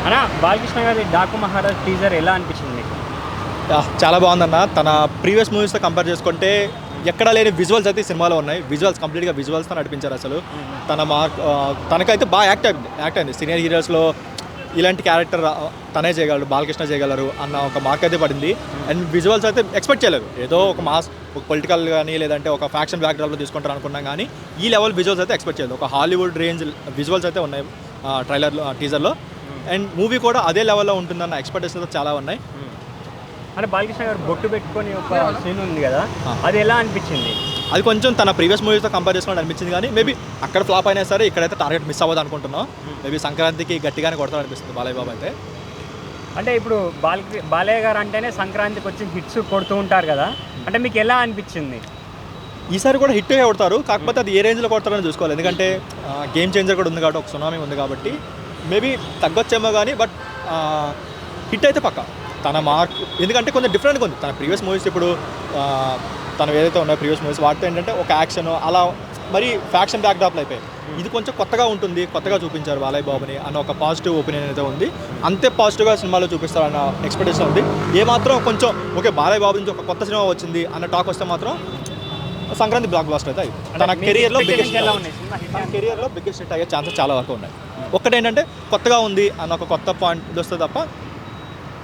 అన్నా బాలకృష్ణ గారి డాకు మహారాజ్ టీజర్ ఎలా అనిపించింది మీకు? చాలా బాగుందన్న. తన ప్రీవియస్ మూవీస్తో కంపేర్ చేసుకుంటే ఎక్కడా లేని విజువల్స్ అయితే ఈ సినిమాలో ఉన్నాయి. విజువల్స్ కంప్లీట్గా విజువల్స్తో నడిపించారు అసలు. తనకైతే బాగా యాక్ట్ అయింది. సీనియర్ హీరోస్లో ఇలాంటి క్యారెక్టర్ తనే చేయగలరు, బాలకృష్ణ చేయగలరు అన్న ఒక మార్క్ అయితే పడింది. అండ్ విజువల్స్ అయితే ఎక్స్పెక్ట్ చేయలేదు. ఏదో ఒక ఒక పొలిటికల్ కానీ లేదంటే ఒక ఫ్యాక్షన్ బ్యాక్డ్రాప్లో తీసుకుంటారు అనుకున్నాం, కానీ ఈ లెవెల్ విజువల్స్ అయితే ఎక్స్పెక్ట్ చేయలేదు. ఒక హాలీవుడ్ రేంజ్ విజువల్స్ అయితే ఉన్నాయి ట్రైలర్లో, టీజర్లో. అండ్ మూవీ కూడా అదే లెవెల్లో ఉంటుందన్న ఎక్స్పెక్టేషన్స్ చాలా ఉన్నాయి. అంటే బాలకృష్ణ గారు బొట్టు పెట్టుకొని ఒక సీన్ ఉంది కదా, అది ఎలా అనిపించింది? అది కొంచెం తన ప్రీవియస్ మూవీస్తో కంపేర్ చేసుకుని అనిపించింది, కానీ మేబీ అక్కడ ఫ్లాప్ అయినా సరే ఇక్కడైతే టార్గెట్ మిస్ అవ్వదు అనుకుంటున్నాం. మేబీ సంక్రాంతికి గట్టిగానే కొడతాడు అనిపిస్తుంది బాలయ్య బాబు అయితే. అంటే ఇప్పుడు బాలయ్య గారు అంటేనే సంక్రాంతికి వచ్చి హిట్స్ కొడుతూ ఉంటారు కదా, అంటే మీకు ఎలా అనిపించింది? ఈసారి కూడా హిట్ కొడతారు, కాకపోతే అది ఏ రేంజ్లో కొడతారని చూసుకోవాలి. ఎందుకంటే గేమ్ చేంజర్ కూడా ఉంది కాబట్టి, ఒక సునామీ ఉంది కాబట్టి మేబీ తగ్గొచ్చేమో, కానీ బట్ హిట్ అయితే పక్కా. తన మార్క్ ఎందుకంటే కొంచెం డిఫరెంట్గా ఉంది తన ప్రీవియస్ మూవీస్. ఇప్పుడు తను ఏదైతే ఉన్నాయో ప్రీవియస్ మూవీస్ వాటితో ఏంటంటే ఒక యాక్షన్ అలా మరి ఫ్యాక్షన్ బ్యాక్డ్రాప్లు అయిపోయాయి. ఇది కొంచెం కొత్తగా ఉంటుంది, కొత్తగా చూపించారు బాలయ్య బాబుని అన్న ఒక పాజిటివ్ ఒపీనియన్ అయితే ఉంది. అంతే పాజిటివ్గా సినిమాలో చూపిస్తారన్న ఎక్స్పెక్టేషన్ ఉంది. ఏమాత్రం కొంచెం ఓకే బాలయ్య బాబు నుంచి ఒక కొత్త సినిమా వచ్చింది అన్న టాక్ వస్తే మాత్రం సంక్రాంతి బ్లాక్ బాస్టర్ అయితే అయ్యింది. తన కెరియర్లో బిగ్గెస్ట్ హిట్ అయ్యే ఛాన్సెస్ చాలా వరకు ఉన్నాయి. ఒక్కటేంటంటే కొత్తగా ఉంది అన్న ఒక కొత్త పాయింట్ వస్తే తప్ప